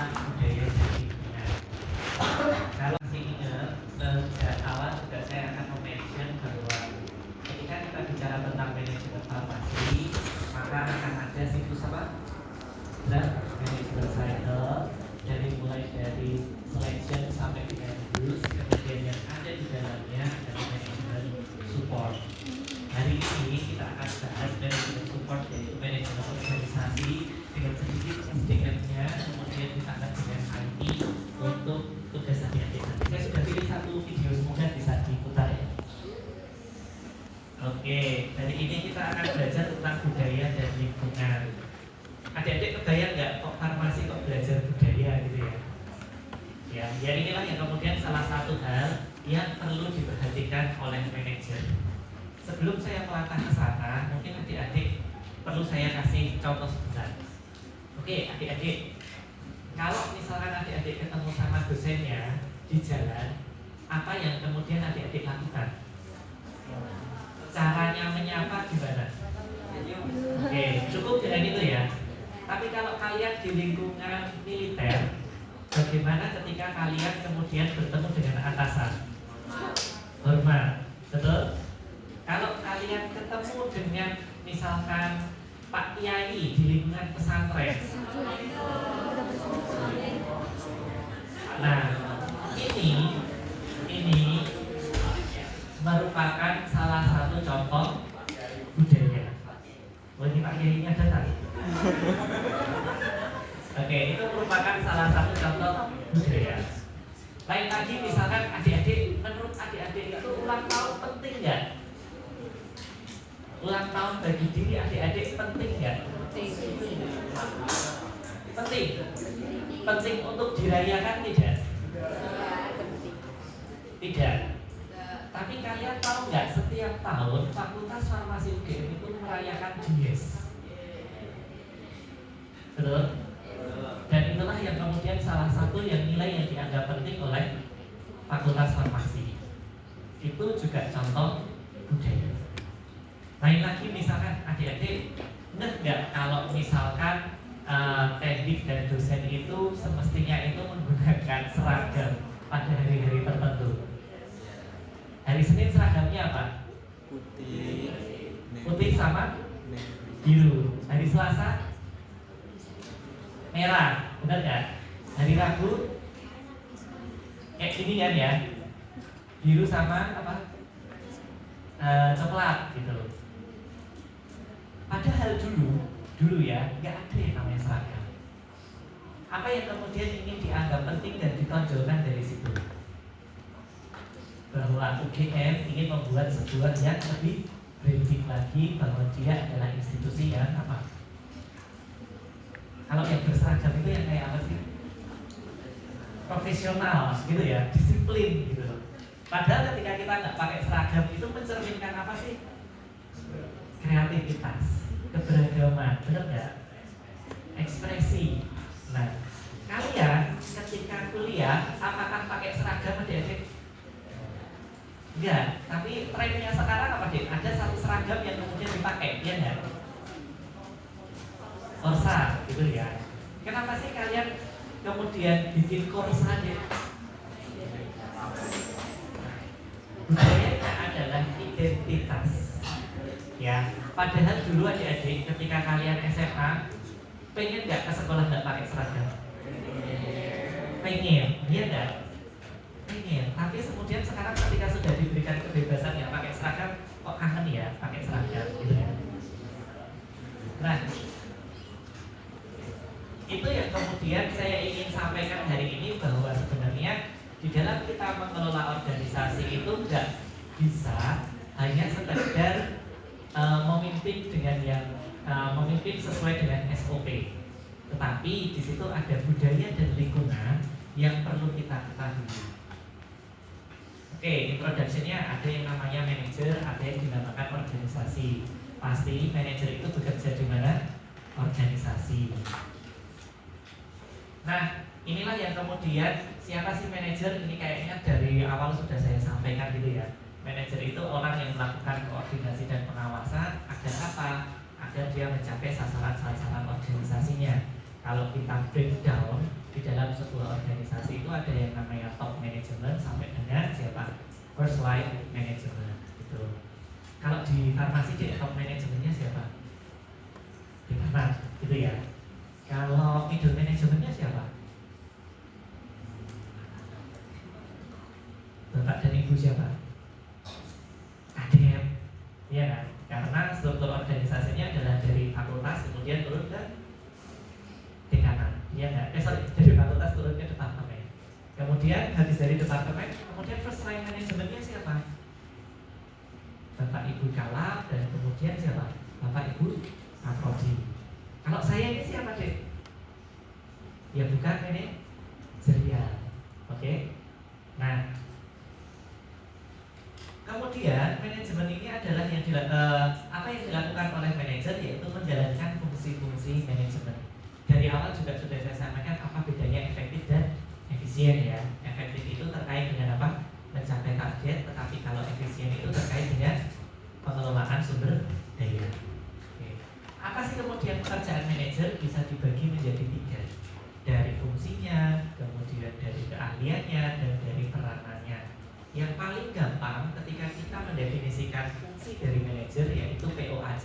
tentang budaya dan lingkungan. Kalau masih ingat, sejak awal juga saya akan mention bahwa ketika kita bicara tentang manajemen farmasi, maka akan ada siklus apa? Manajemen cycle, dari mulai dari selection sampai dengan use, kemudian yang ada di dalamnya adalah manajemen support. Hari ini kita akan bahas manajemen support, yaitu manajemen organisasi dengan sedikit SDM-nya, kemudian ditambah dengan IT untuk tugas adik-adik. Saya sudah pilih satu video, semoga bisa diputar ya. Oke, dari ini kita akan belajar tentang budaya dan lingkungan. Adik-adik kebayang nggak kok farmasi kok belajar budaya gitu ya? Ya inilah yang kemudian salah satu hal yang perlu diperhatikan oleh manajer. Sebelum saya melangkah ke sana, mungkin adik-adik perlu saya kasih contoh sebentar. Oke, adik-adik, kalau misalkan adik-adik ketemu sama dosennya di jalan, apa yang kemudian adik-adik lakukan? Caranya menyapa gimana? Oke, cukup dengan itu ya. Tapi kalau kalian di lingkungan militer, bagaimana ketika kalian kemudian bertemu dengan atasan? Hormat, betul? Kalau kalian ketemu dengan misalkan Pak Kiai di lingkungan pesantren, nah ini merupakan salah satu contoh budaya. Oh, ini Pak Kiai nya datang. Oke, itu merupakan salah satu contoh budaya. Lain lagi misalkan adik-adik, menurut adik-adik itu ulang tahun penting nggak? Ulang tahun bagi diri adik-adik penting nggak? Penting. Penting untuk dirayakan tidak? Tidak. Tapi kalian tahu nggak, setiap tahun Fakultas Farmasi UGM itu merayakan Dies. Betul? Dan itulah yang kemudian salah satu yang nilai yang dianggap penting oleh Fakultas Farmasi. Itu juga contoh budaya. Lain lagi misalkan adik-adik, ingat nggak kalau misalkan teknik dan dosen itu semestinya itu menggunakan seragam pada hari-hari tertentu. Hari Senin seragamnya apa? Putih sama biru. Hari Selasa merah, benar nggak? Hari Rabu kayak gini kan ya, biru sama apa? Coklat gitu. Padahal dulu ya nggak ada yang namanya seragam. Apa yang kemudian ingin dianggap penting dan ditonjolkan dari situ? Bahwa UGM ingin membuat sebuah yang lebih branding lagi, bahwa dia adalah institusi yang apa? Kalau yang berseragam itu yang kayak apa sih? Profesional gitu ya, disiplin gitu. Padahal ketika kita nggak pakai seragam itu mencerminkan apa sih? Kreativitas, keberagaman, benar nggak? Ekspresi. Nah, kalian ketika kuliah apakah pakai seragam adik-adik? Enggak, tapi trennya sekarang apa deh? Ada satu seragam yang kemudian dipakai, ya enggak? Korsa, gitu ya. Kenapa sih kalian kemudian bikin korsa deh? Budayanya adalah identitas. Ya, padahal dulu adik-adik ketika kalian SMA, pengen nggak ke sekolah nggak pakai seragam? Pengen, iya nggak? Pengen. Tapi kemudian sekarang ketika sudah diberikan kebebasan yang pakai seragam, kok kangen ya pakai seragam, gitu ya. Nah, itu yang kemudian saya ingin sampaikan hari ini, bahwa sebenarnya di dalam kita mengelola organisasi itu nggak bisa hanya sekedar memimpin dengan yang memimpin sesuai dengan SOP, tetapi di situ ada budaya dan lingkungan yang perlu kita ketahui. Oke, introduction-nya ada yang namanya manajer, ada yang dinamakan organisasi. Pasti manajer itu bekerja di mana? Organisasi. Nah, inilah yang kemudian siapa sih manajer? Ini kayaknya dari awal sudah saya sampaikan gitu ya. Manajer itu orang yang melakukan koordinasi dan pengawasan agar apa? Agar dia mencapai sasaran-sasaran organisasinya. Kalau kita breakdown di dalam dalam sebuah organisasi itu ada yang namanya top management sampai dengan siapa? First line management gitu. Kalau di farmasi top manajemennya siapa? Di mana gitu ya. Kalau middle manajemennya siapa? Bapak dan ibu siapa? Kadep, iya kan? Karena struktur organisasinya adalah dari fakultas kemudian turun ke dekanan, iya nggak? Dari fakultas turun ke departemen. Kemudian habis dari departemen, kemudian first line manajemennya siapa? Bapak Ibu Kalap dan kemudian siapa? Bapak Ibu Kaprodi. Kalau saya ini siapa dek? Ya bukan manajerial, oke? Nah, kemudian manajemen ini adalah yang apa yang dilakukan oleh manajer, yaitu menjalankan fungsi-fungsi manajemen. Dari awal juga sudah saya sampaikan apa bedanya efektif dan efisien ya. Efektif itu terkait dengan apa? Mencapai target, tetapi kalau efisien itu terkait dengan pengelolaan sumber daya. Oke. Apa sih kemudian pekerjaan manajer bisa dibagi menjadi 3? Dari fungsinya, kemudian dari keahliannya, dan dari peranannya. Yang paling gampang ketika kita mendefinisikan fungsi dari manajer yaitu POAC,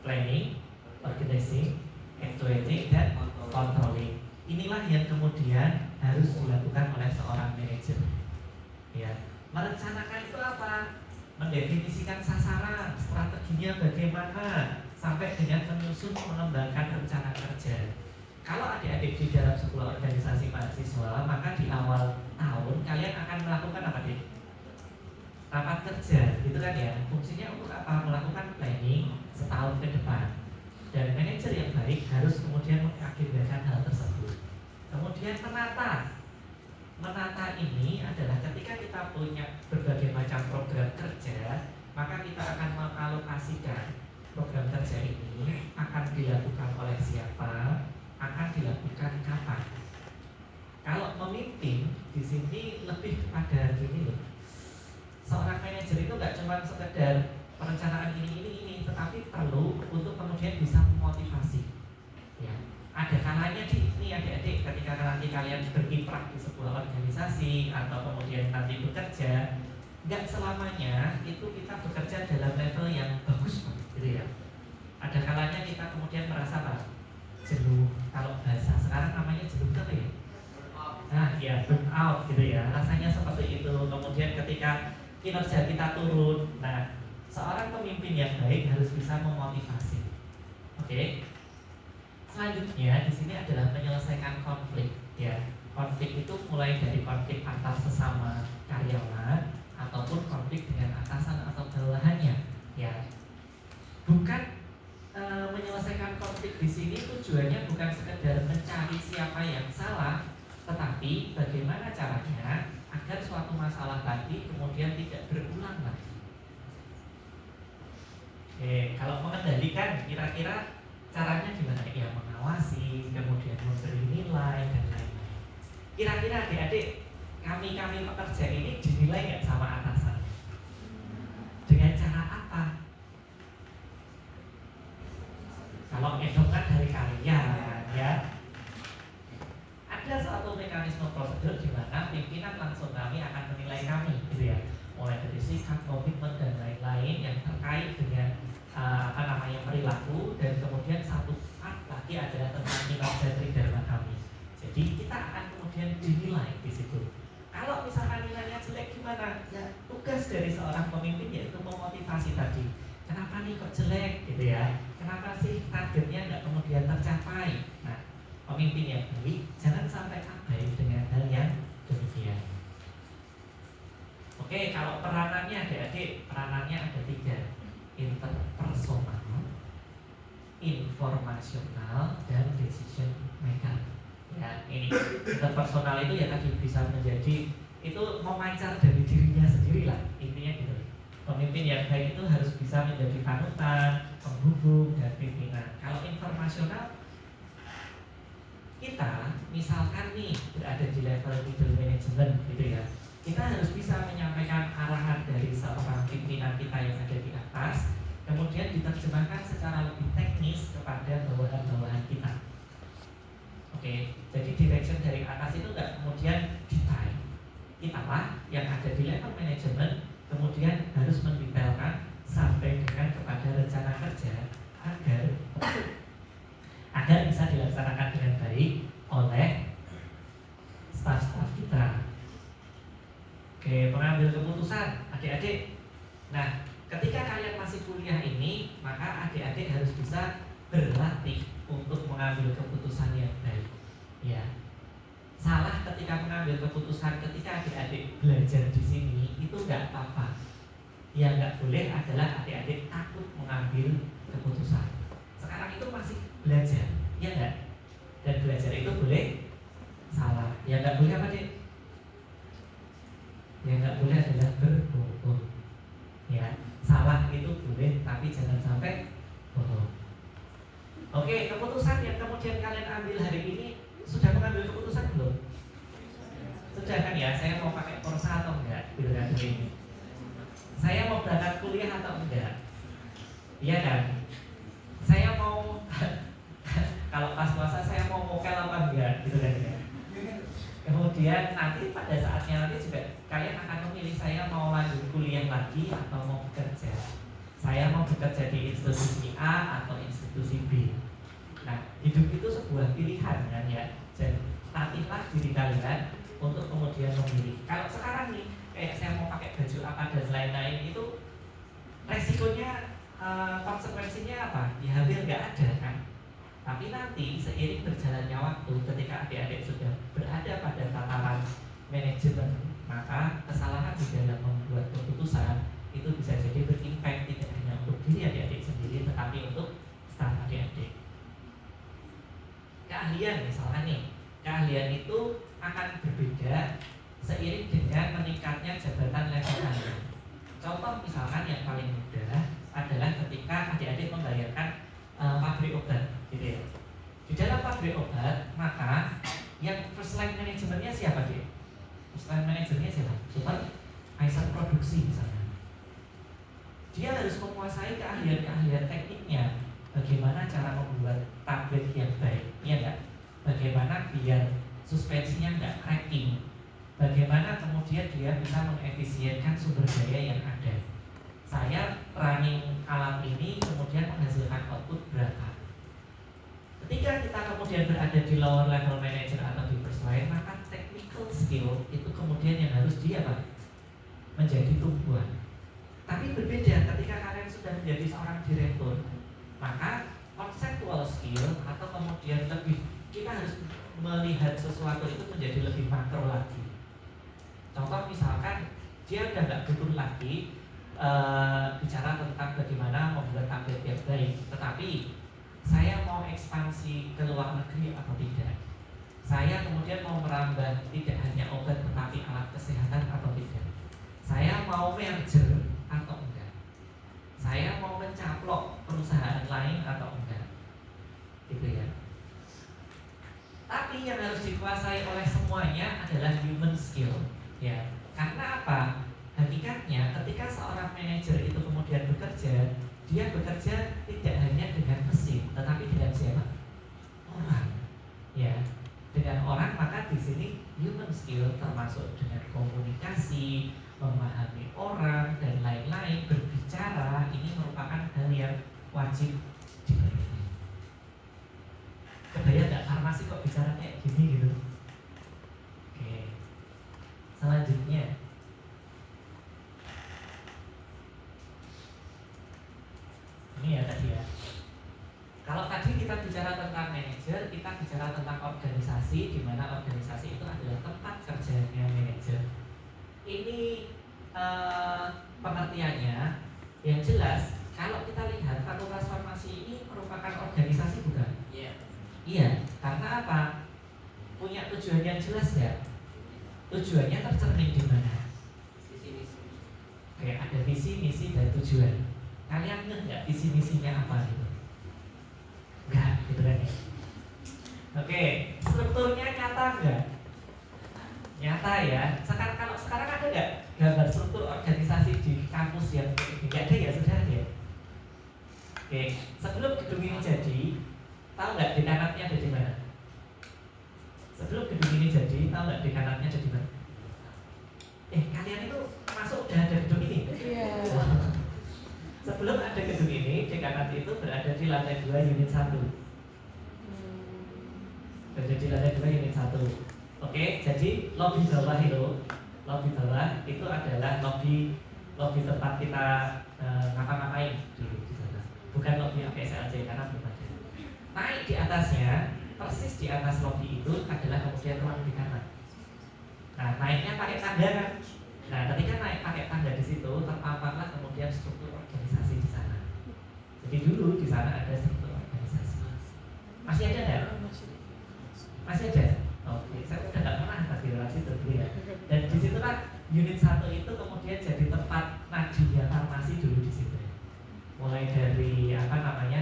planning, organizing, actuating, dan controlling. Inilah yang kemudian harus dilakukan oleh seorang manajer. Ya, merencanakan itu apa? Mendefinisikan sasaran, strateginya bagaimana, sampai dengan menyusun mengembangkan rencana kerja. Kalau adik-adik di dalam sebuah organisasi mahasiswa, maka di awal tahun kalian akan melakukan apa nih? Rapat kerja, gitu kan ya. Fungsinya untuk apa? Melakukan planning setahun ke depan. Dan manajer yang baik harus kemudian mengagendakan hal tersebut. Kemudian menata ini adalah ketika kita punya berbagai macam program kerja, maka kita akan mengalokasikan program kerja ini akan dilakukan oleh siapa, akan dilakukan kapan. Kalau memimpin di sini lebih kepada gini loh. Seorang manajer itu nggak cuma sekedar perencanaan ini, tetapi perlu untuk kemudian bisa memotivasi. Ya, ada kalanya ini adik-adik ketika nanti kalian berkiprah di sebuah organisasi atau kemudian nanti bekerja, nggak selamanya itu kita bekerja dalam level yang bagus, gitu ya. Ada kalanya kita kemudian merasa apa? Jenuh. Kalau bahasa sekarang namanya jenuh apa ya? Nah, ya burn out gitu ya. Rasanya seperti itu. Kemudian ketika kinerja kita turun, nah seorang pemimpin yang baik harus bisa memotivasi. Oke. Selanjutnya di sini adalah menyelesaikan konflik. Ya, konflik itu mulai dari konflik antar sesama karyawan ataupun konflik dengan atasan atau bawahannya. Ya, bukan menyelesaikan konflik di sini tujuannya bukan sekedar mencari siapa yang salah, tetapi bagaimana caranya agar suatu masalah tadi kemudian tidak berulang lagi. Kalau mengendalikan kira-kira caranya gimana? Ya mengawasi, kemudian memberi nilai dan lain-lain. Kira-kira adik-adik kami pekerja ini dinilai nggak sama atasan? Dengan cara apa? Kalau edongan dari kalian, ya ada suatu mekanisme prosedur di mana pimpinan langsung kami akan menilai kami, gitu ya. Mulai dari sikap, komitmen dan lain-lain yang terkait dengan perilaku, dan kemudian satu part lagi adalah tentang kinerja tridharma kami. Jadi kita akan kemudian dinilai di situ. Kalau misalkan nilainya jelek gimana? Ya tugas dari seorang pemimpin yaitu memotivasi tadi. Kenapa nih kok jelek gitu ya? Kenapa sih targetnya nggak kemudian tercapai? Nah, pemimpin yang baik jangan sampai abai dengan hal yang demikian. Oke, kalau peranannya adik-adik, peranannya ada 3: interpersonal, informasional, dan decision maker. Ya, ini interpersonal itu ya tadi bisa menjadi itu memancar dari dirinya sendiri lah, intinya gitu. Pemimpin yang baik itu harus bisa menjadi panutan, penghubung, dan pimpinan. Kalau informasional, kita misalkan nih berada di level middle management gitu ya, kita harus bisa menyampaikan arahan dari seorang pimpinan kita yang ada di atas, kemudian diterjemahkan secara lebih teknis kepada bawahan-bawahan kita. Oke, jadi direction dari atas itu nggak kemudian detail. Kita yang ada di level manajemen kemudian harus mendetailkan sampai dengan kepada rencana kerja agar bisa dilaksanakan dengan baik oleh staf-staf kita. Oke, pengambil keputusan adik-adik. Nah, ketika kalian masih kuliah ini, maka adik-adik harus bisa berlatih untuk mengambil keputusan yang baik. Ya, salah ketika mengambil keputusan ketika adik-adik belajar di sini itu nggak apa-apa. Yang nggak boleh adalah adik-adik takut mengambil keputusan. Sekarang itu masih belajar, ya nggak? Dan belajar itu boleh salah. Yang nggak boleh apa dik? Yang nggak boleh adalah berbohong. Ya, salah itu boleh, tapi jangan sampai bohong. Oke, keputusan yang kemudian kalian ambil hari ini sudah mengambil keputusan belum? Sudah kan ya? Saya mau pakai Corsa atau enggak? Gitu kan ini. Saya mau berangkat kuliah atau enggak? Iya kan? Saya mau kalau pas puasa saya mau mokel apa enggak? Gitu kan ya. Kemudian nanti pada saatnya nanti juga kalian akan memilih saya mau lanjut kuliah lagi atau mau bekerja. Saya mau bekerja di institusi A atau institusi B. Nah, hidup itu sebuah pilihan kan ya. Jadi latihlah diri kalian untuk kemudian memilih. Kalau sekarang nih, kayak saya mau pakai baju apa dan lain-lain itu resikonya, konsekuensinya apa? Ya hampir nggak ada kan. Tapi nanti seiring berjalannya waktu, ketika adik-adik sudah berada pada tataran manajemen, maka kesalahan di dalam membuat keputusan itu bisa jadi berimpact tidak hanya untuk diri adik-adik sendiri, tetapi untuk staf adik-adik. Keahlian misalnya nih, keahlian itu akan berbeda seiring dengan meningkatnya jabatan level kalian. Contoh misalkan yang paling mudah adalah ketika adik-adik membayarkan pabrik obat, gitu ya. Di dalam pabrik obat, maka yang first line manajemennya siapa dia? First line manajemennya siapa? Supervisor produksi misalnya. Dia harus menguasai keahlian-keahlian tekniknya. Bagaimana cara membuat tablet yang baik, ya enggak? Bagaimana biar suspensinya enggak cracking? Bagaimana kemudian dia bisa mengefisienkan sumber daya yang ada? Saya running alat ini kemudian menghasilkan output berapa? Ketika kita kemudian berada di lower level manager atau di first line, maka technical skill itu kemudian yang harus dia menjadi tumbuhan. Tapi berbeda ketika kalian sudah menjadi seorang direktur, maka conceptual skill atau kemudian lebih, kita harus melihat sesuatu itu menjadi lebih makro lagi. Contoh misalkan dia udah nggak butuh lagi bicara tentang bagaimana membuat tablet yang baik, tetapi saya mau ekspansi ke luar negeri atau tidak. Saya kemudian mau merambah tidak hanya obat tetapi alat kesehatan atau tidak. Saya mau merger atau enggak. Saya mau mencaplok perusahaan lain atau enggak. Gitu ya. Tapi yang harus dikuasai oleh semuanya adalah human skill, ya. Karena apa? Hakikatnya ketika seorang manajer itu kemudian bekerja, dia bekerja tidak hanya dengan mesin, tetapi dengan siapa? Orang, ya. Dengan orang, maka di sini human skill termasuk dengan komunikasi, memahami orang dan lain-lain, berbicara, ini merupakan hal yang wajib dipelajari. Kebayang nggak farmasi kok bicara kayak gini gitu? Oke. Selanjutnya, ini ya tadi ya. Kalau tadi kita bicara tentang manajer, kita bicara tentang organisasi, di mana organisasi itu adalah tempat kerjanya manajer. Ini pengertiannya yang jelas. Kalau kita lihat Fakultas Farmasi ini merupakan organisasi bukan? Iya. Iya. Karena apa? Punya tujuan yang jelas ya. Tujuannya tercermin di mana? Visi misi. Oke, ada visi, misi, dan tujuan. Kalian ingat nggak visi misinya apa gitu? Enggak, gitu kan ya. Oke, strukturnya nyata enggak? Nyata ya. Kalau sekarang ada nggak gambar struktur organisasi di kampus yang nggak ada ya, sudah ada ya. Oke, sebelum gedung ini jadi, tahu nggak dekanatnya ada di mana? Sebelum gedung ini jadi, tahu nggak dekanatnya ada di mana? Kalian itu masuk udah ada gedung ini? Iya. Sebelum ada gedung ini, dekanat itu berada di lantai 2 unit 1. Berada di lantai 2 unit 1. Oke, jadi lobi bawah itu adalah lobi tempat kita ngapa-ngapain dulu di sana. Bukan lobi APSLC karena belum ada. Naik di atasnya, persis di atas lobi itu adalah kemudian ruang dekanat. Nah, naiknya pakai tangga kan? Nah, ketika naik pakai tangga di situ, terpaparlah kemudian struktur organisasi di sana. Jadi dulu di sana ada struktur organisasi. Masih ada nggak? Masih ada? Oke, saya udah nggak pernah tadi lewat situ ya. Dan di situlah unit 1 itu kemudian jadi tempat Nadia Farmasi dulu di situ. Mulai dari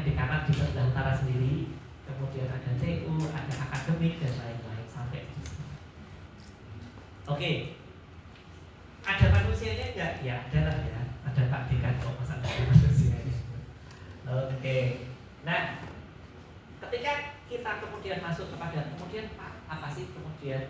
dekanat di sebelah utara sendiri, kemudian ada TU, ada akademik dan lain-lain sampai di situ. Oke. Ada manusianya enggak? Ya, ada lah ya. Ada Pak Dekan kok, masa ada manusianya. Oke. Nah, ketika kita kemudian masuk kepada kemudian Pak, apa sih kemudian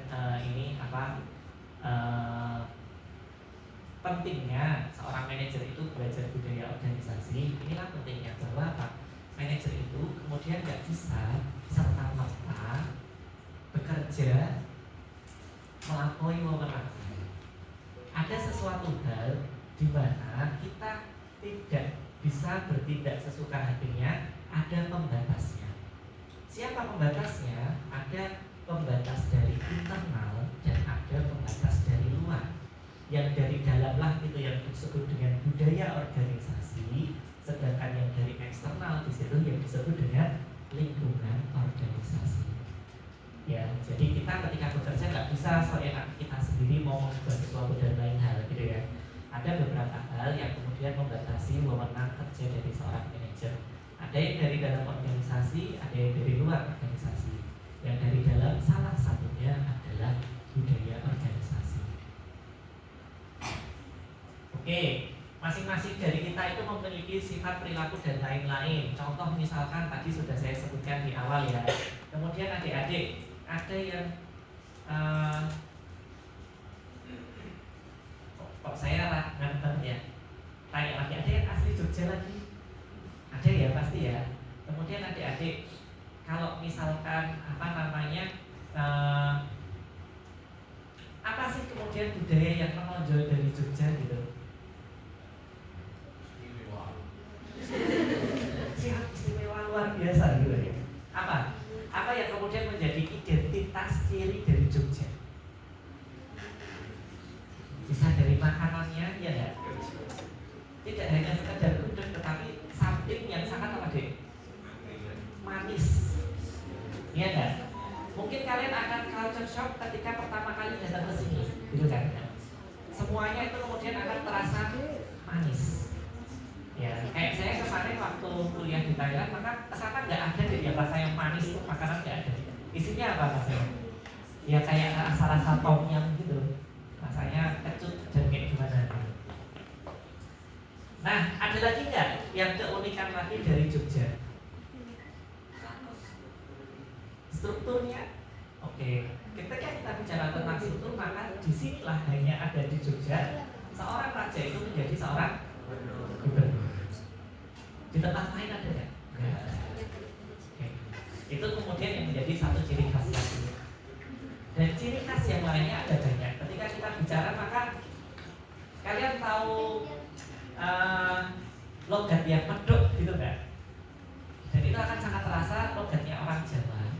pentingnya seorang manajer itu belajar budaya organisasi. Inilah pentingnya bahwa Pak, manajer itu kemudian nggak bisa serta-merta bekerja melampaui wewenang. Ada sesuatu hal di mana kita tidak bisa bertindak sesuka hatinya, ada pembatasnya. Siapa pembatasnya? Ada pembatas dari internal dan ada pembatas dari luar. Yang dari dalam lah itu yang disebut dengan budaya organisasi, sedangkan yang dari eksternal di situ yang disebut dengan lingkungan organisasi. Ya, jadi kita ketika bekerja nggak bisa seenak kita sendiri mau mengubah sesuatu dan lain hal gitu ya. Ada beberapa hal yang kemudian membatasi wewenang kerja dari seorang manajer. Ada yang dari dalam organisasi, ada yang dari luar organisasi. Yang dari dalam salah satunya adalah budaya organisasi. Oke, masing-masing dari kita itu memiliki sifat perilaku dan lain-lain. Contoh misalkan tadi sudah saya sebutkan di awal ya. Kemudian adik-adik ada yang kok saya nganteng ya. Tanya lagi, ada yang asli Jogja lagi? Ada ya pasti ya. Kemudian adik-adik kalau misalkan apa sih kemudian budaya yang menonjol dari Jogja gitu? Siap, istimewa luar biasa gitu ya. Apa yang kemudian menjadi identitas ciri dari Jogja? Bisa dari makanannya, ya enggak? Tidak hanya sekedar gudeg, tetapi something yang sangat manis. Iya enggak? Mungkin kalian akan culture shock ketika pertama kali datang ke sini, gitu kan? Semuanya itu kemudian akan terasa manis. Ya, kayak saya kemarin waktu kuliah di Thailand, maka kesana nggak ada deh yang rasa yang manis tuh, makanan nggak ada. Isinya apa rasanya? Ya kayak rasa-rasa tom yum gitu, rasanya kecut dan kayak gimana gitu. Nah, ada lagi nggak yang keunikan lagi dari Jogja? Strukturnya. Oke, ketika kita bicara tentang struktur, maka disinilah hanya ada di Jogja seorang raja itu menjadi seorang gubernur. Di tempat lain ada nggak? Oke. Itu kemudian yang menjadi satu ciri khas lagi. Dan ciri khas yang lainnya ada banyak. Ketika kita bicara, maka kalian tahu logat yang medok gitu nggak? Dan itu akan sangat terasa logatnya orang Jawa.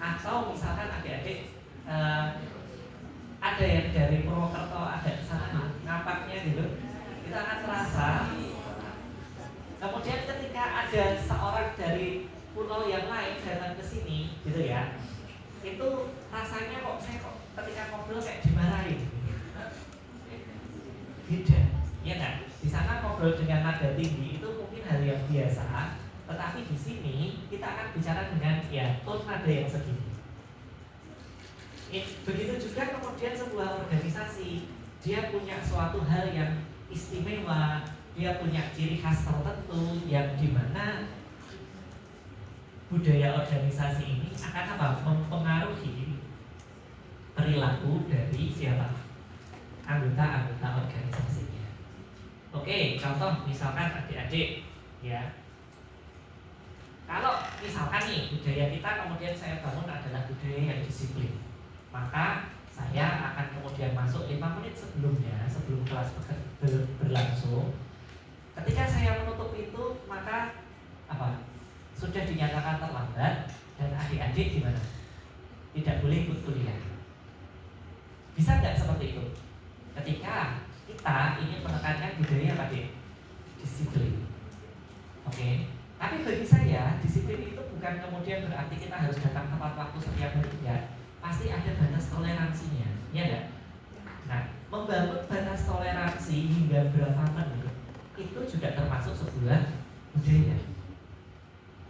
Atau misalkan adik-adik ada yang dari Purwokerto, ada di sana ngapaknya gitu, itu akan terasa. Kemudian ketika ada seorang dari pulau yang lain datang ke sini, gitu ya, itu rasanya saya ketika ngobrol kayak dimarahin. Beda, ya kan? Di sana ngobrol dengan nada tinggi itu mungkin hal yang biasa, tetapi di sini kita akan bicara dengan tone nada yang segini. Begitu juga kemudian sebuah organisasi, dia punya suatu hal yang istimewa, dia punya ciri khas tertentu yang dimana budaya organisasi ini akan mempengaruhi perilaku dari siapa? Anggota-anggota organisasinya. Oke, contoh misalkan adik-adik ya. Kalau misalkan nih budaya kita kemudian saya bangun adalah budaya yang disiplin, maka saya akan kemudian masuk 5 menit sebelumnya, sebelum kelas berlangsung. Ketika saya menutup pintu, maka apa? Sudah dinyatakan terlambat dan adik-adik gimana? Tidak boleh ikut kuliah. Bisa nggak seperti itu? Ketika kita ingin menekankan budaya apa, Dik? Disiplin. Oke. Tapi bagi saya, disiplin itu bukan kemudian berarti kita harus datang tepat waktu setiap hari. Ya, pasti ada batas toleransinya, ya enggak? Nah, membangun batas toleransi hingga berapa menit itu juga termasuk sebuah budaya.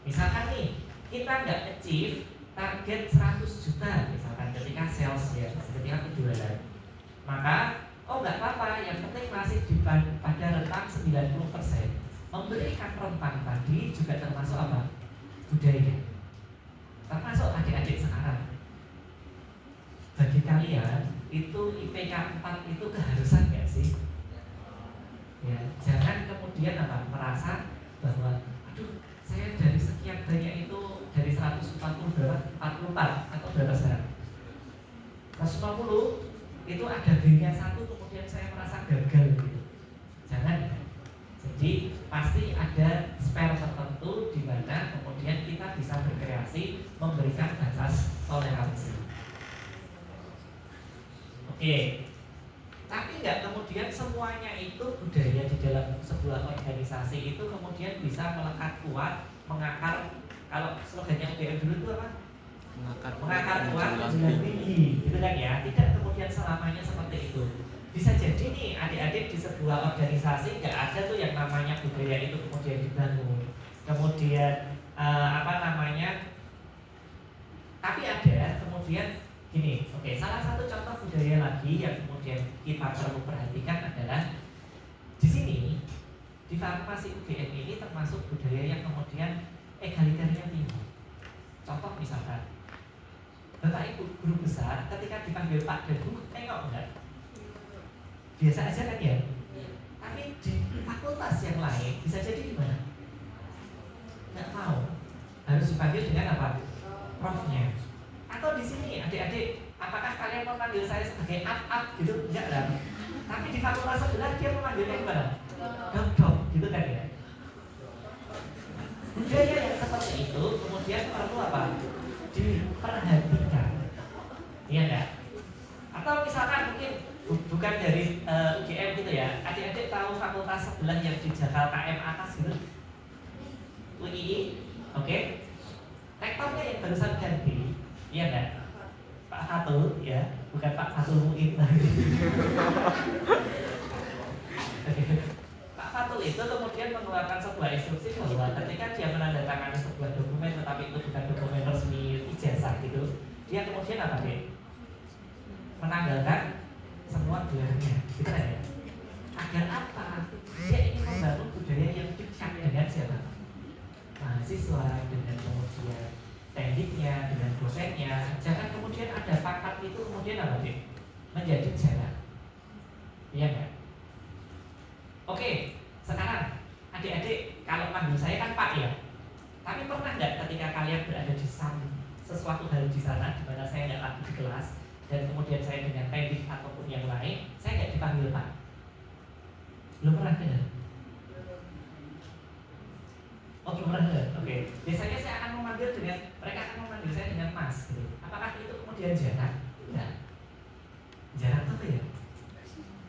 Misalkan nih, kita nggak achieve target 100 juta misalkan ketika sales ya, ketika penjualan, maka nggak apa-apa, yang penting masih pada rentang 90%. Memberikan rentang tadi juga termasuk apa? Budaya. Termasuk adik-adik sekarang. Bagi kalian itu IPK 4 itu keharusan nggak sih? Ya, jangan kemudian apa? Merasa bahwa aduh, saya dari sekian banyak itu dari 140 berapa? 44 atau berapa sekarang? 150 itu ada B-nya 1, kemudian saya merasa gagal gitu. Jangan. Jadi pasti ada spare tertentu di mana kemudian kita bisa berkreasi memberikan batas toleransi. Oke. Tapi nggak kemudian semuanya itu budaya di dalam sebuah organisasi itu kemudian bisa melekat kuat, mengakar. Kalau slogannya UGM dulu itu apa? Mengakar kuat, menjulang tinggi, gitu kan ya? Tidak kemudian selamanya seperti itu. Bisa jadi nih adik-adik di sebuah organisasi nggak ada tuh yang namanya budaya itu kemudian dibangun, kemudian tapi ada kemudian gini. Oke, salah satu contoh budaya lagi yang kemudian kita perlu perhatikan adalah di sini di farmasi UGM ini termasuk budaya yang kemudian egaliternya tinggi. Contoh misalkan Bapak Ibu guru besar ketika dipanggil Pak dan Bu tengok enggak? Biasa aja kan ya? Tapi di fakultas yang lain bisa jadi gimana? Nggak mau, harus dipanggil dengan apa? Profnya. Atau di sini adik-adik, apakah kalian memanggil saya sebagai up gitu? Enggak lah. Tapi di fakultas sebelah dia memanggilnya gimana? Dok, gitu kan ya? Budaya yang seperti itu kemudian perlu apa? Diperhatikan. Iya enggak? Atau misalkan mungkin bukan dari UGM gitu ya, adik-adik tahu fakultas sebelah yang di Jakarta KM atas gitu, UII, oke? Rektornya yang barusan ganti, iya enggak? Pak Fatul ya, bukan Pak Fatul Muin. Pak Fatul itu kemudian mengeluarkan sebuah instruksi bahwa ketika dia menandatangani sebuah dokumen tetapi itu bukan dokumen resmi ijazah gitu, dia kemudian apa sih? Menanggalkan semua gelarnya, gitu kan ya? Agar apa? Dia ingin membangun budaya yang dekat dengan siapa? Mahasiswa, dengan kemudian tekniknya, dengan dosennya. Jangan kemudian ada pangkat itu kemudian apa sih? Menjadi jarak. Iya nggak? Oke, sekarang adik-adik kalau manggil saya kan Pak ya. Tapi pernah nggak ketika kalian berada di sesuatu hal di sana di mana saya nggak lagi di kelas dan kemudian saya dengan teknik ataupun yang lain, saya nggak dipanggil Pak? Belum pernah dengar? Oh, belum pernah dengar? Oke. Biasanya saya akan memanggil mereka akan memanggil saya dengan Mas gitu. Apakah itu kemudian jarak? Enggak. Jarak apa ya?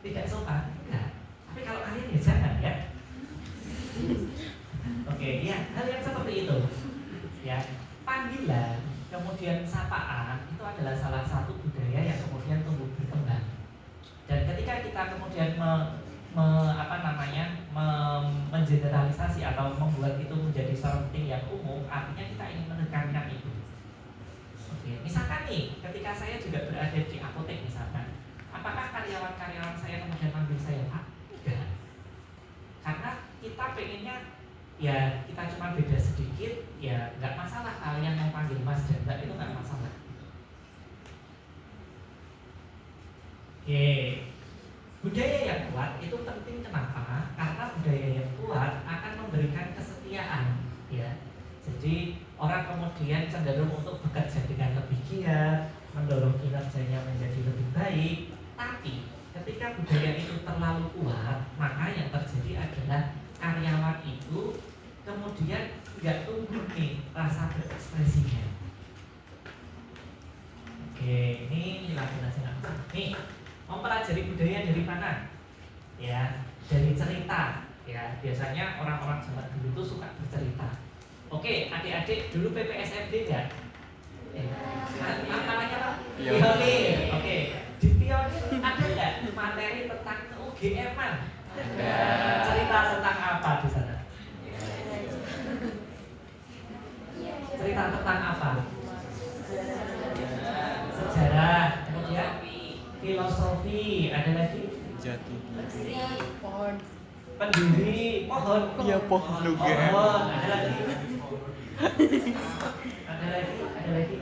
Tidak sopan? Enggak. Tapi kalau kalian ya jangan ya. Oke, ya, hal yang seperti itu. Ya, panggilan kemudian sapaan itu adalah salah satu budaya yang kemudian tumbuh berkembang. Dan ketika kita kemudian mengeneralisasi atau membuat itu menjadi something yang umum, artinya kita ingin menekankan itu. Oke, misalkan nih, ketika saya juga berada di apotek misalkan, apakah karyawan-karyawan saya kemudian manggil saya Pak? Enggak. Karena kita pengennya ya kita cuma beda sedikit, ya nggak masalah kalian mau panggil Mas dan Mbak, itu nggak masalah. Oke, budaya yang kuat itu penting kenapa? Karena budaya yang kuat akan memberikan kesetiaan, ya. Jadi orang kemudian cenderung untuk bekerja dengan lebih giat, mendorong kinerjanya menjadi lebih baik. Tapi ketika budaya itu terlalu kuat, maka yang terjadi adalah karyawan itu kemudian nggak tumbuh nih rasa berekspresinya. Oke, ini lagu-lagu nih mempelajari budaya dari mana? Ya, dari cerita. Ya, biasanya orang-orang zaman dulu itu suka bercerita. Oke, adik-adik dulu PPSMD enggak? Namanya apa? Pionir. Oke, di Pionir ada enggak materi tentang UGM-an? Cerita tentang apa di sana? Cerita tentang apa? Sejarah, kemudian filosofi, ada lagi Jati Pohon. pendiri, pohon. Iya, pohon juga. Pohon, ada lagi. Ada lagi.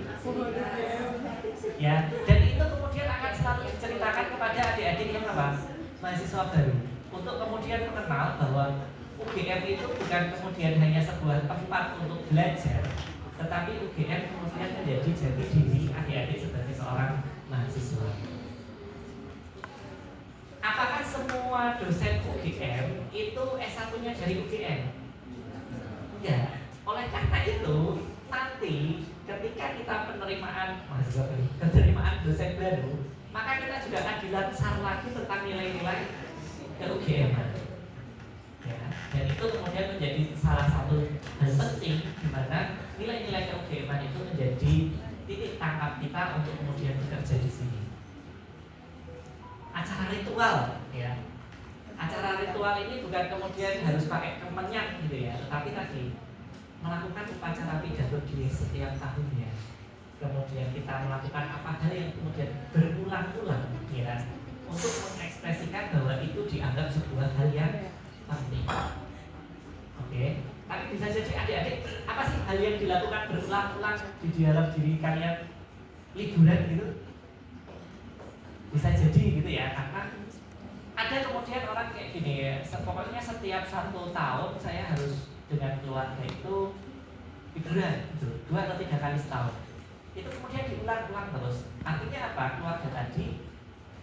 Ya, dan itu kemudian akan selalu diceritakan kepada adik-adik yang apa? Mahasiswa baru. Untuk kemudian mengenal bahwa UGM itu bukan kemudian hanya sebuah tempat untuk belajar, tetapi UGM kemudian menjadi jati diri adik-adik sebagai seorang mahasiswa. Apakah semua dosen UGM itu S1-nya dari UGM? Enggak. Oleh karena itu, nanti ketika kita penerimaan mahasiswa baru, penerimaan dosen baru, maka kita juga akan dilansar lagi tentang nilai-nilai ke UGM. Ya, dan itu kemudian menjadi salah satu hal penting di mana nilai-nilai ke UGM itu menjadi titik tangkap kita untuk kemudian bekerja di sini. Acara ritual, ya. Acara ritual ini bukan kemudian harus pakai kemenyan gitu ya, tetapi tadi melakukan upacara pidato di setiap tahunnya. Kemudian kita melakukan apa hal yang kemudian berulang-ulang, ya, untuk mengekspresikan bahwa itu dianggap sebuah hal yang penting. Oke, tapi bisa jadi adik-adik, apa sih hal yang dilakukan berulang-ulang di dalam diri kalian liburan gitu? Bisa jadi gitu ya, karena ada kemudian orang kayak gini ya, pokoknya setiap 1 tahun saya harus dengan keluarga itu liburan gitu, 2 atau 3 kali setahun. Itu kemudian diulang-ulang terus. Artinya apa? Keluarga tadi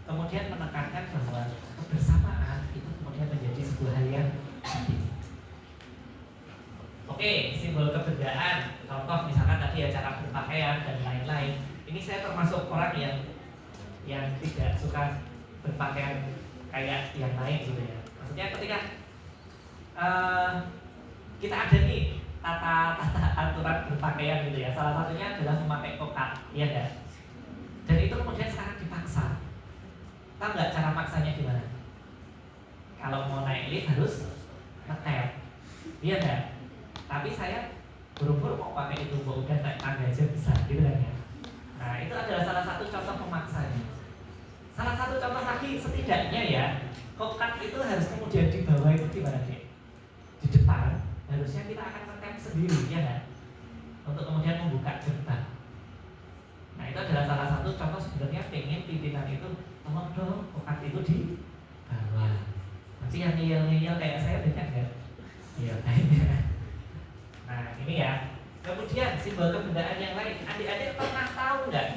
kemudian menekankan bahwa kebersamaan itu kemudian menjadi sebuah hal yang penting. Oke, simbol kebendaan. Contoh misalkan tadi acara berpakaian dan lain-lain. Ini saya termasuk orang yang tidak suka berpakaian kayak yang lain gitu ya. Maksudnya ketika kita ada nih tata aturan berpakaian gitu ya. Salah satunya adalah memakai kokat, iya enggak? Dan itu kemudian sekarang dipaksa. Tahu nggak cara maksanya gimana? Kalau mau naik lift harus ngetel, iya enggak? Tapi saya buru-buru mau pakai itu, udah naik tangga aja bisa, gitu kan ya. Nah itu adalah salah satu contoh pemaksanya. Salah satu contoh lagi setidaknya ya, kokat itu harus kemudian dibawa itu di mana deh? Di depan, harusnya kita akan ngetem sendiri, ya kan? Untuk kemudian membuka gerbang. Nah itu adalah salah satu contoh sebenarnya pengen pimpinan itu tolong dong kokat itu di bawah. Nanti yang ngeyel-ngeyel kayak saya banyak nggak? Iya kayaknya. Nah ini ya. Kemudian simbol kebendaan yang lain. Adik-adik pernah tahu nggak?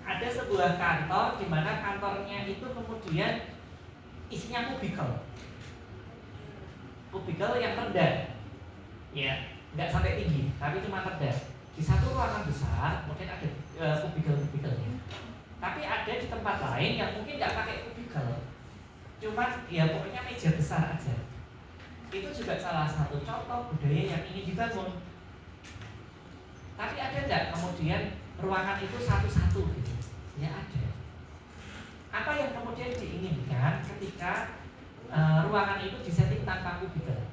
Ada sebuah kantor di mana kantornya itu kemudian isinya kubikel. Kubikel yang rendah. Ya, nggak sampai tinggi, tapi cuma rendah. Di satu ruangan besar, kemudian ada kubikel-kubikelnya. Tapi ada di tempat lain yang mungkin nggak pakai kubikel, cuman ya pokoknya meja besar aja. Itu juga salah satu contoh budaya yang ingin dibangun. Tapi ada nggak kemudian ruangan itu satu-satu gitu? Ya ada. Apa yang kemudian diinginkan ketika ruangan itu disetting tanpa kubikel?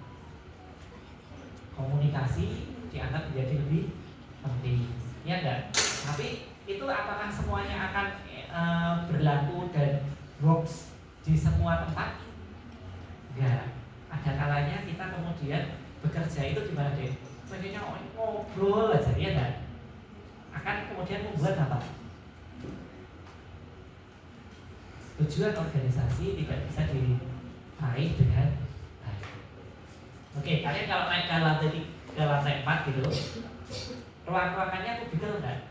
Komunikasi dianggap menjadi lebih penting, ya enggak? Tapi itu apakah semuanya akan berlaku dan works di semua tempat? Enggak. Ada kalanya kita kemudian bekerja itu gimana deh? Pengennya ngobrol aja, ya enggak? Akan kemudian membuat apa? tujuan organisasi tidak bisa diraih dengan baik. Oke, kalian kalau naik ke lantai 4 gitu, ruangannya kubikel enggak?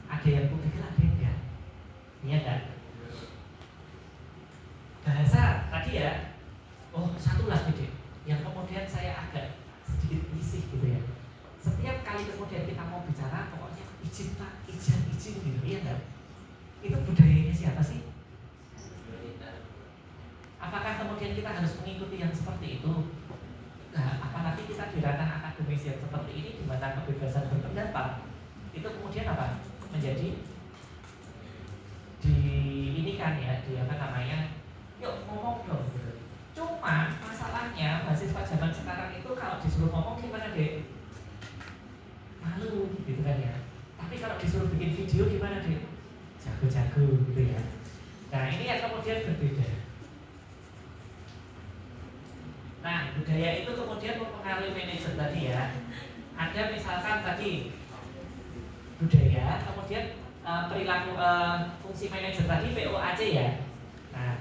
Ada yang kubikel, ada yang enggak? Iya enggak? Bahasa tadi ya, oh satu lagi deh, yang kemudian saya agak sedikit risih gitu ya. Setiap kali kemudian kita mau bicara, pokoknya izin pak, izin gitu, iya enggak? Itu budayanya siapa sih? Apakah kemudian kita harus mengikuti yang seperti itu? Nah, apalagi kita di ranah akademis yang seperti ini, di mana kebebasan berpendapat itu kemudian apa? Menjadi di ini kan ya, di apa namanya? Yuk ngomong dong gitu. Cuma masalahnya mahasiswa zaman sekarang itu kalau disuruh ngomong gimana deh? Malu gitu kan ya. Tapi kalau disuruh bikin video gimana deh? Jago-jago gitu ya. Nah ini yang kemudian berbeda. Nah, budaya itu kemudian mempengaruhi manajer tadi ya. Ada misalkan tadi budaya, kemudian perilaku fungsi manajer tadi POAC ya. Nah,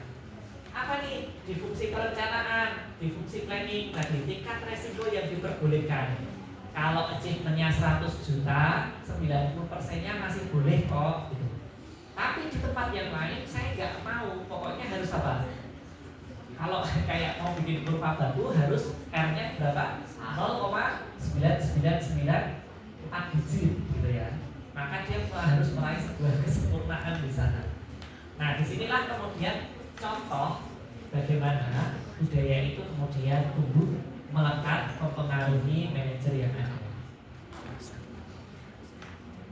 apa nih di fungsi perencanaan, di fungsi planning tadi tingkat resiko yang diperbolehkan. Kalau achievementnya 100 juta, 90%-nya masih boleh kok gitu. Tapi di tempat yang lain saya nggak mau, pokoknya harus apa? Kalau kayak mau bikin kurva batu harus R-nya berapa? 0,9994 digit gitu ya. Maka dia harus meraih sebuah kesempurnaan di sana. Nah, disinilah kemudian contoh bagaimana budaya itu kemudian tumbuh melekat mempengaruhi manajer yang ada.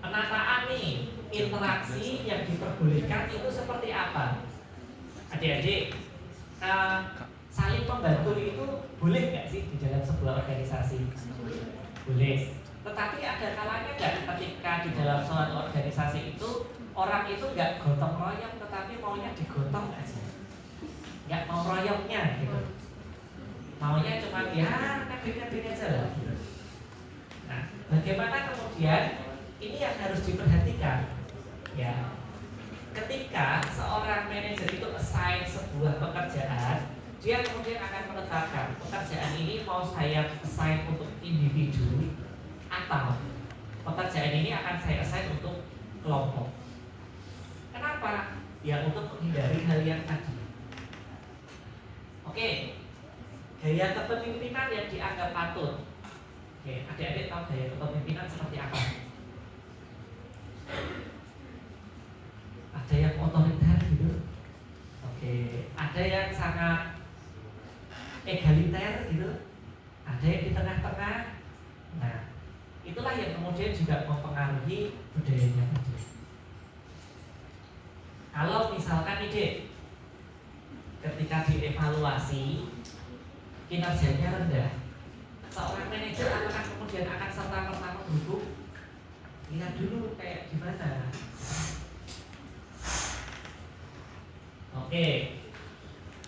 Penataan nih, interaksi yang diperbolehkan itu seperti apa? Adik-adik, saling membantu itu boleh nggak sih di dalam sebuah organisasi? Boleh. Tetapi ada kalanya nggak ketika di dalam suatu organisasi itu orang itu nggak gotong royong, tetapi maunya digotong aja, nggak mau royongnya gitu. Maunya cuma ya nebeng aja lah. Gitu. Nah, bagaimana kemudian ini yang harus diperhatikan ya. Ketika seorang manajer itu assign sebuah pekerjaan, dia kemudian akan menetapkan pekerjaan ini mau saya assign untuk individu atau pekerjaan ini akan saya assign untuk kelompok. Kenapa? Ya untuk menghindari hal yang tadi. Oke, gaya kepemimpinan yang dianggap patut. Oke, adik-adik tahu gaya kepemimpinan seperti apa? Ada yang otoriter gitu, oke. Ada yang sangat egaliter gitu, ada yang di tengah-tengah. Nah, itulah yang kemudian juga mempengaruhi budayanya tadi. Kalau misalkan ide ketika dievaluasi kinerjanya rendah, seorang manajer apakah kemudian akan serta-merta mendukung? Lihat dulu kayak gimana. Oke.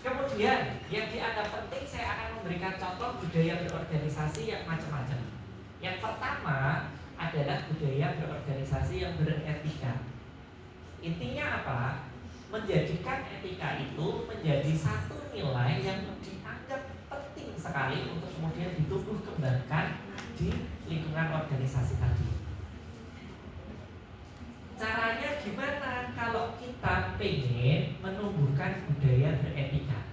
Kemudian yang dianggap penting saya akan memberikan contoh budaya berorganisasi yang macam-macam. Yang pertama adalah budaya berorganisasi yang beretika. Intinya apa? Menjadikan etika itu menjadi satu nilai yang dianggap penting sekali untuk kemudian ditumbuh kembangkan di lingkungan organisasi tadi. Caranya gimana kalau kita pengen menumbuhkan budaya beretika?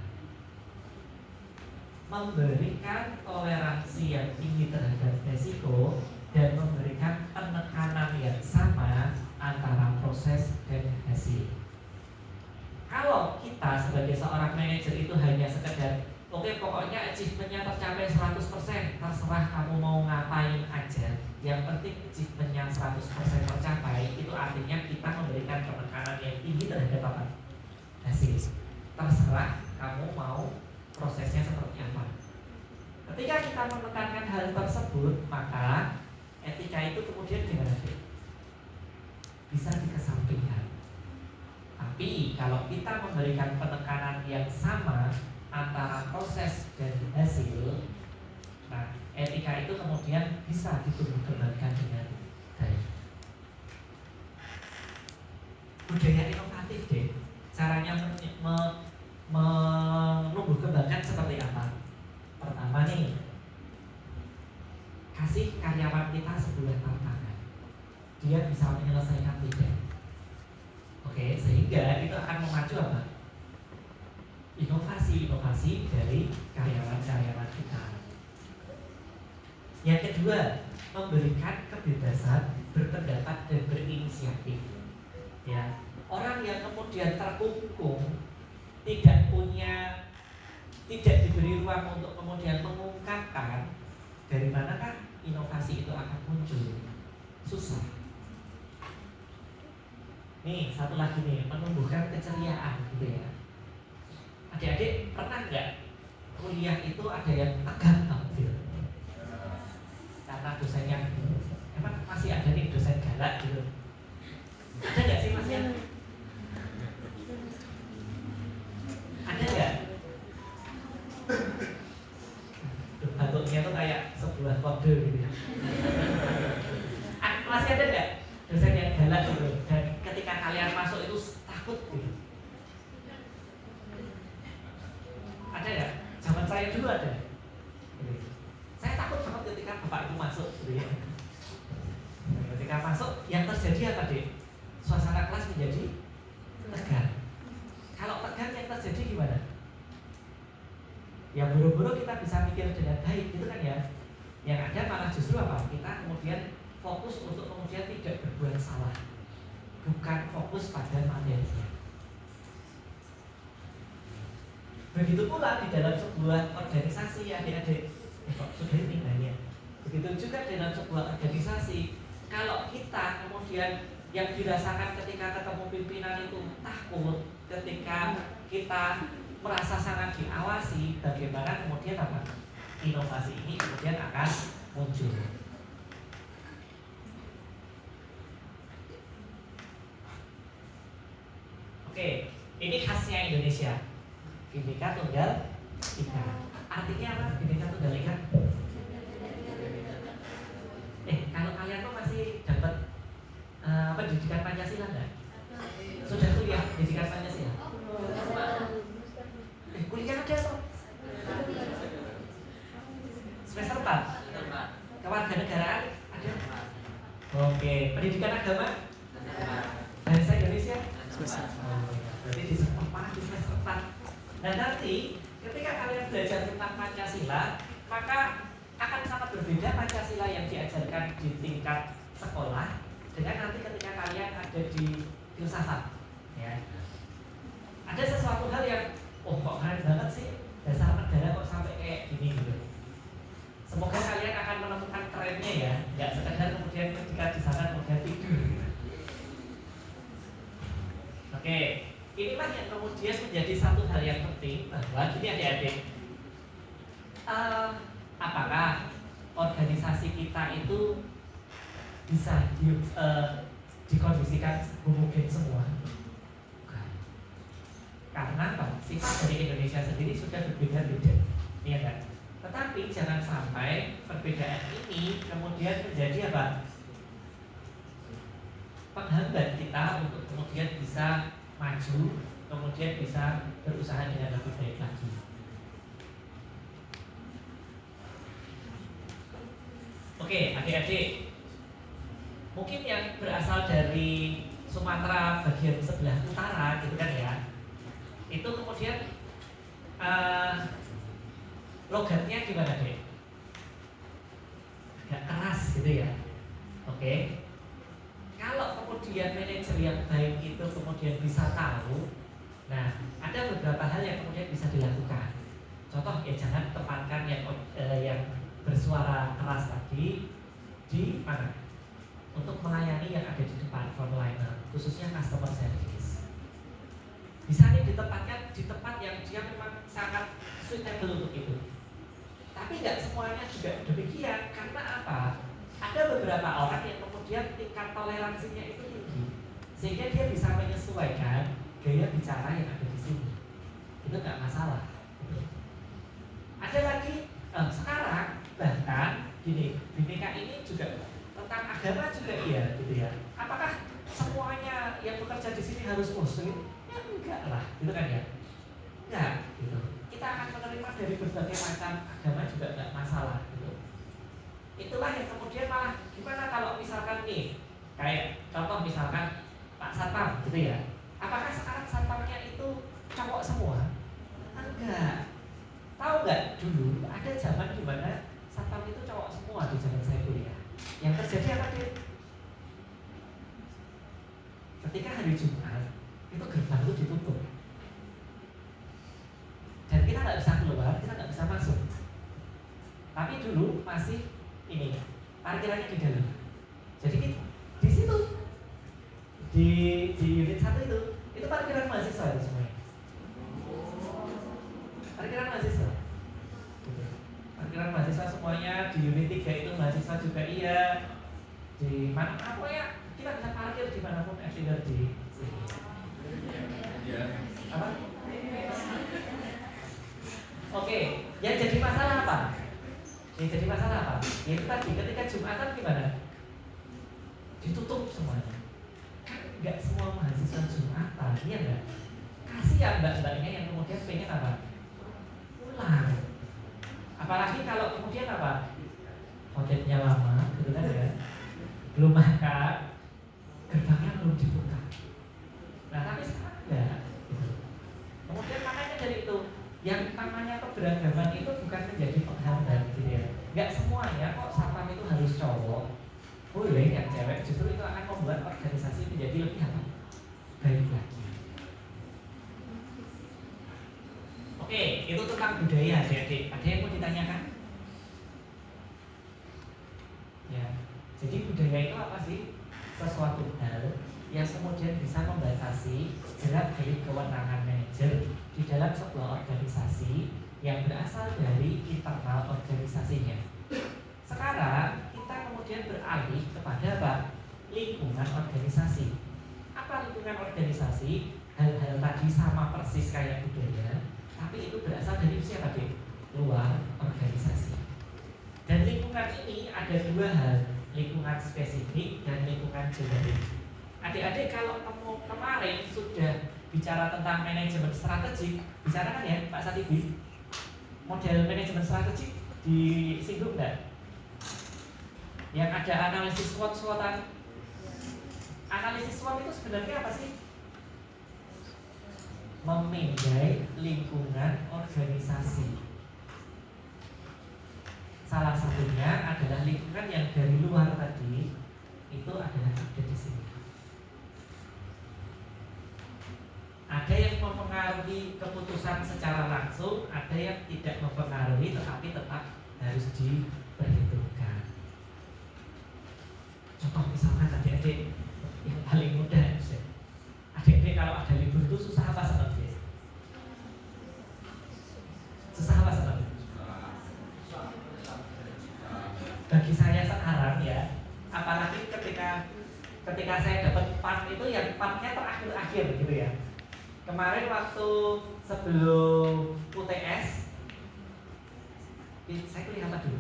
Memberikan toleransi yang tinggi terhadap resiko dan memberikan penekanan yang sama antara proses dan hasil. Kalau kita sebagai seorang manajer itu hanya sekedar oke, pokoknya achievementnya tercapai 100%, terserah kamu mau ngapain aja, yang penting achievementnya 100% tercapai, itu artinya kita memberikan penekanan yang tinggi terhadap apa? Hasil. Terserah kamu mau prosesnya seperti apa. Ketika kita menekankan hal tersebut, maka etika itu kemudian gimana sih? Bisa dikesampingkan. Tapi kalau kita memberikan penekanan yang sama antara proses dan hasil, nah etika itu kemudian bisa ditumbuh kembangkan dengan baik. Budaya inovasi inovatif deh. Caranya menumbuh kembangkan seperti apa? Pertama nih, kasih karyawan kita sebuah tantangan. Dia bisa menyelesaikan tidak. Oke, sehingga itu akan memacu apa? Inovasi dari karyawan-karyawan kita. Yang kedua, memberikan kebebasan berpendapat dan berinisiatif. Ya, orang yang kemudian terkungkung, tidak diberi ruang untuk kemudian mengungkapkan dari manakah inovasi itu akan muncul, susah. Nih, satu lagi nih, menumbuhkan keceriaan gitu ya. Adik-adik pernah nggak kuliah itu ada yang tegang banget? Karena dosennya, emang masih ada nih dosen galak gitu. Ada nggak sih masih? Ada nggak? Batuknya tuh kayak sebuah kode gitu ya. Masih ada nggak dosen yang galak gitu? Dan ketika kalian masuk itu takut gitu. Ada ya? Zaman saya dulu ada. Saya takut banget ketika bapak itu masuk gitu ya. Ketika masuk, yang terjadi apa deh? Suasana kelas menjadi tegang. Kalau tegang yang terjadi gimana? Ya buru-buru kita bisa mikir dengan baik gitu kan ya. Yang ada malah justru apa? Kita kemudian fokus untuk kemudian tidak berbuat salah, bukan fokus pada materinya. Begitu pula di dalam sebuah organisasi ya adik-adik. Sudah ini banyak. Begitu juga dalam sebuah organisasi. Kalau kita kemudian yang dirasakan ketika ketemu pimpinan itu takut, ketika kita merasa sangat diawasi, bagaimana kemudian apa? Inovasi ini kemudian akan muncul. Oke, ini khasnya Indonesia. Bhinneka Tunggal Ika. Artinya apa? Bhinneka Tunggal Ika? Kalau kalian tuh masih dapat pendidikan Pancasila nggak? Sudah kuliah pendidikan Pancasila? Kuliah ada tuh. Semester 4? Kewarganegaraan ada? Oke, pendidikan agama? Bahasa Indonesia? Berarti di semester 4. Nah nanti ketika kalian belajar tentang Pancasila, maka akan sangat berbeda Pancasila yang diajarkan di tingkat sekolah dengan nanti ketika kalian ada di filsafat. Ya. Ada sesuatu hal yang, kok keren banget sih dasar negara kok sampai kayak gini gitu. Semoga kalian akan menemukan kerennya ya, nggak sekedar kemudian ketika di sana kemudian tidur. Oke, inilah yang kemudian menjadi satu hal yang penting bahwa gini adik-adik, apakah organisasi kita itu bisa dikondisikan homogen semua? Bukan. Karena apa? Sifat dari Indonesia sendiri sudah berbeda-beda, ya kan? Tetapi jangan sampai perbedaan ini kemudian menjadi apa? Penghambat kita untuk kemudian bisa maju, kemudian bisa berusaha dengan lebih baik lagi. Oke, adik-adik, mungkin yang berasal dari Sumatera bagian sebelah utara gitu kan ya, itu kemudian logatnya gimana deh? Agak keras gitu ya. Oke. Kalau kemudian manajer yang baik itu kemudian bisa tahu, nah ada beberapa hal yang kemudian bisa dilakukan. Contoh ya, jangan tempatkan yang bersuara keras tadi di mana? Untuk melayani yang ada di depan frontliner, khususnya customer service. Bisa nih ditempatkan di tempat yang dia memang sangat suitable untuk itu. Tapi nggak semuanya juga demikian. Karena apa? Ada beberapa orang yang kemudian tingkat toleransinya itu tinggi, sehingga dia bisa menyesuaikan gaya bicara yang ada di sini. Itu nggak masalah. Ada lagi sekarang bahkan gini, Bhinneka ini juga tentang agama juga iya gitu ya. Apakah semuanya yang bekerja di sini harus muslim? Ya enggak lah, gitu kan ya? Enggak, gitu. Kita akan menerima dari berbagai macam agama juga enggak masalah, gitu. Itulah yang kemudian malah gimana kalau misalkan nih, kayak contoh misalkan Pak Satpam, gitu ya? Apakah sekarang satpamnya itu cowok semua? Enggak. Tahu nggak dulu ada zaman di mana satpam itu cowok semua di zaman saya kuliah. Yang terjadi apa dia? Ketika hari Jumat itu gerbang itu ditutup dan kita nggak bisa keluar, kita nggak bisa masuk. Tapi dulu masih ini parkirannya di dalam. Jadi di situ di unit 1 itu parkiran mahasiswa itu semuanya. Parkiran mahasiswa. Parkiran mahasiswa semuanya, di unit 3 itu mahasiswa juga iya. Di mana apa ya? Kita bisa parkir di manapun everywhere di sini. Apa? Oke, yang jadi masalah apa? Yang jadi masalah apa? Yaitu tadi ketika Jumatan gimana? Ditutup semuanya. Kan nggak semua mahasiswa Jumatan, iya nggak? Kasihan mbak-mbaknya yang kemudian pengen apa? Pulang. Apalagi kalau kemudian apa? Hotelnya lama, gitu kan ya? Belum makan, gerbangnya belum dibuka. Nah tapi sekarang enggak gitu. Kemudian makanya dari itu yang namanya keberagaman itu bukan menjadi penghambat gitu ya. Enggak semuanya kok satpam itu harus cowok, boleh yang cewek, justru itu akan membuat organisasi menjadi lebih apa? Baik lagi. Oke, itu tentang budaya adik-adik. Ada yang mau ditanyakan? Ya, jadi budaya itu apa sih? Sesuatu hal yang kemudian bisa membatasi gerak dari kewenangan manajer di dalam sebuah organisasi yang berasal dari internal organisasinya. Sekarang kita kemudian beralih kepada apa? Lingkungan organisasi. Apa lingkungan organisasi? Hal-hal tadi sama persis kayak budaya, tapi itu berasal dari siapa deh? Luar organisasi. Dan lingkungan ini ada dua hal, lingkungan spesifik dan lingkungan generik. Adik-adik kalau kemarin sudah bicara tentang manajemen strategik, bicarakan ya Pak Satibi, model manajemen strategik disinggung enggak? Yang ada analisis SWOT-SWOT-an. Analisis SWOT itu sebenarnya apa sih? Memindai lingkungan organisasi. Salah satunya adalah lingkungan yang dari luar tadi itu adalah ada di sini. Ada yang mempengaruhi keputusan secara langsung, ada yang tidak mempengaruhi tetapi tetap harus diperhitungkan. Contoh misalkan adik-adik yang paling mudah, adik-adik kalau ada libur itu susah apa sebenarnya? Susah apa sebenarnya? Bagi saya sekarang ya, apalagi ketika saya dapat part itu yang partnya terakhir-akhir gitu ya. Kemarin waktu sebelum UTS, saya kuliah apa dulu?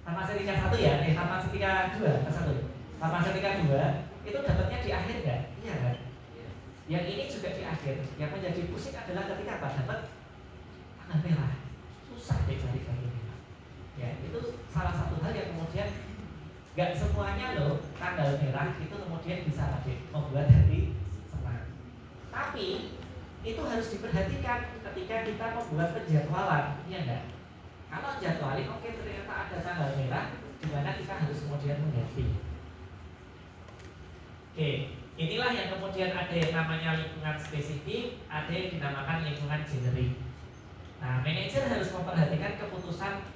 Farmasetika 1 ya, Farmasetika 2 ke 1. Farmasetika 2 itu dapatnya di akhir nggak? Iya kan? Yang ini juga di akhir. Yang menjadi pusing adalah ketika apa? Dapat tanggal merah. Susah deh cari kayak gini. Ya, itu salah satu hal yang kemudian gak semuanya loh tanggal merah itu kemudian bisa membuat hati senang. Tapi itu harus diperhatikan ketika kita membuat penjadwalan, iya enggak? Kalau jadwalin oke ternyata ada tanggal merah, di mana kita harus kemudian mengganti. Oke, inilah yang kemudian ada yang namanya lingkungan spesifik, ada yang dinamakan lingkungan generik. Nah, manajer harus memperhatikan keputusan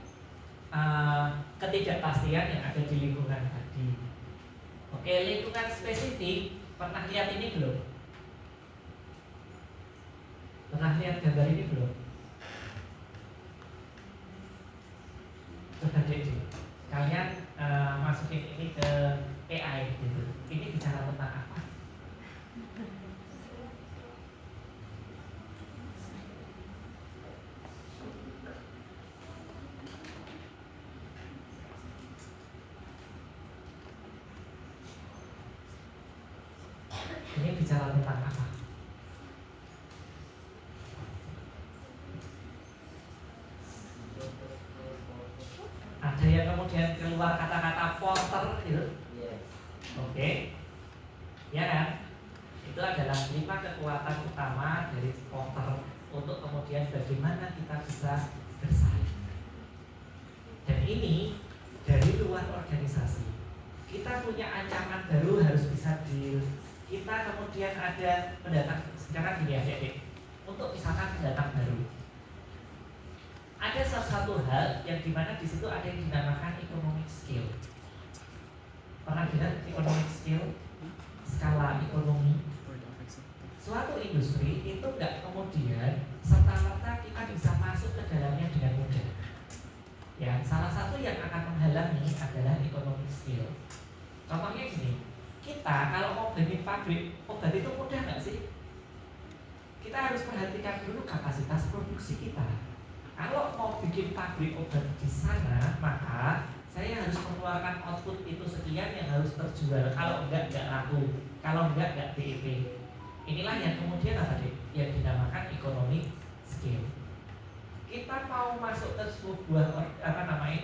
ketidakpastian yang ada di lingkungan tadi. Oke, lingkungan spesifik, pernah lihat ini belum? Pernah lihat gambar ini belum? Coba deh, kalian masukin ini ke AI gitu. Ini bicara tentang apa? Ini bicara tentang apa? Ada yang kemudian keluar kata-kata porter gitu. Oke. Ya kan? Itu adalah 5 kekuatan utama dari porter untuk kemudian bagaimana kita bisa bersaing. Dan ini dari luar organisasi. Kita punya ancaman baru harus bisa deal. Kita kemudian ada pendatang. Sekarang gini adik-adik, untuk misalkan pendatang baru, ada sesuatu hal yang dimana di situ ada yang dinamakan economic skill. Pernah dengar economic skill? Skala ekonomi. Suatu industri itu nggak kemudian serta-merta kita bisa masuk ke dalamnya dengan mudah. Ya, salah satu yang akan menghalangi adalah economic skill. Contohnya gini, kita kalau mau bikin pabrik obat itu mudah nggak sih? Kita harus perhatikan dulu kapasitas produksi kita. Kalau mau bikin pabrik obat di sana, maka saya harus mengeluarkan output itu sekian yang harus terjual. Kalau enggak laku. Kalau enggak BEP. Inilah yang kemudian apa deh? Yang dinamakan economic skill. Kita mau masuk ke sebuah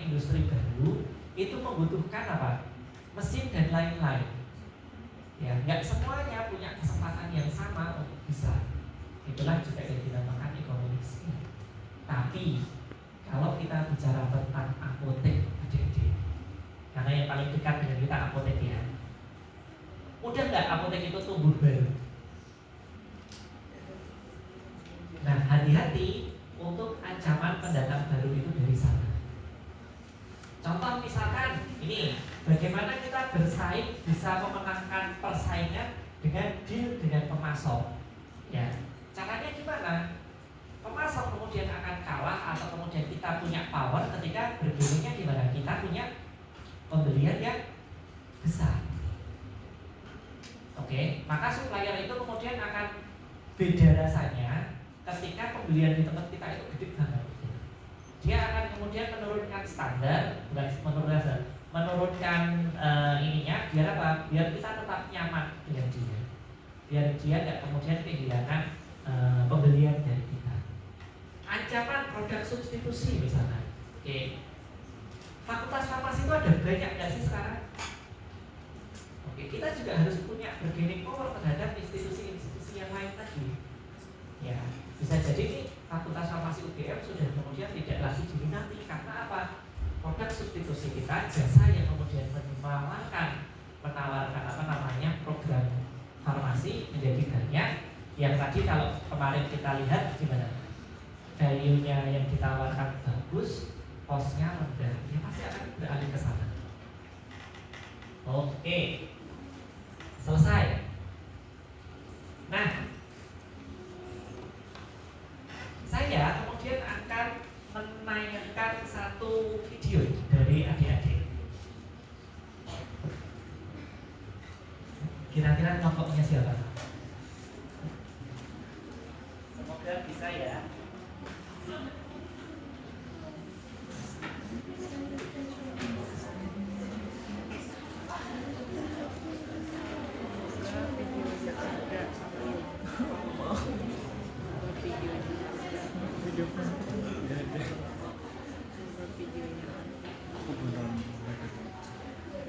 industri baru, itu membutuhkan apa? Mesin dan lain-lain. Ya, enggak semuanya punya kesempatan yang sama untuk bisa. Itulah juga yang dinamakan economic skill. Tapi kalau kita bicara tentang apotek, adik-adik, karena yang paling dekat dengan kita apotek ya, mudah nggak apotek itu tumbuh baru? Nah, hati-hati untuk ancaman pendatang baru itu dari sana. Contoh misalkan ini, bagaimana kita bersaing bisa memenangkan persaingan dengan deal dengan pemasok. Ya, caranya gimana? Pemasok kemudian akan kalah atau kemudian kita punya power ketika bergilingnya gimana? Kita punya pembelian yang besar. Oke, maka supplier itu kemudian akan beda rasanya ketika pembelian di tempat kita itu gede banget. Dia akan kemudian menurunkan standar, menurunkan ininya biar apa? Biar kita tetap nyaman dengan dia. Biar dia nggak kemudian kehilangan pembelian dari kita. Ancaman produk substitusi misalnya. Oke. Fakultas farmasi itu ada banyak nggak sih sekarang? Oke, kita juga harus punya bargaining power terhadap institusi-institusi yang lain tadi. Ya, bisa jadi nih Fakultas Farmasi UGM sudah kemudian tidak lagi diminati karena apa? Produk substitusi kita, jasa yang kemudian menawarkan program farmasi menjadi banyak. Yang tadi kalau kemarin kita lihat gimana? Value-nya yang ditawarkan bagus, cost-nya rendah, ya pasti akan beralih ke sana. Oke, selesai. Nah, saya kemudian akan menayangkan satu video dari adik-adik. Kira-kira kelompoknya siapa? Semoga bisa ya.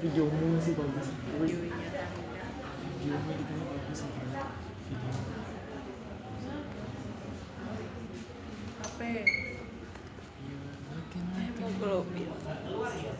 Videomu sih bagus. Videomu itu bagus video. HP. Mau belum? Keluar ya.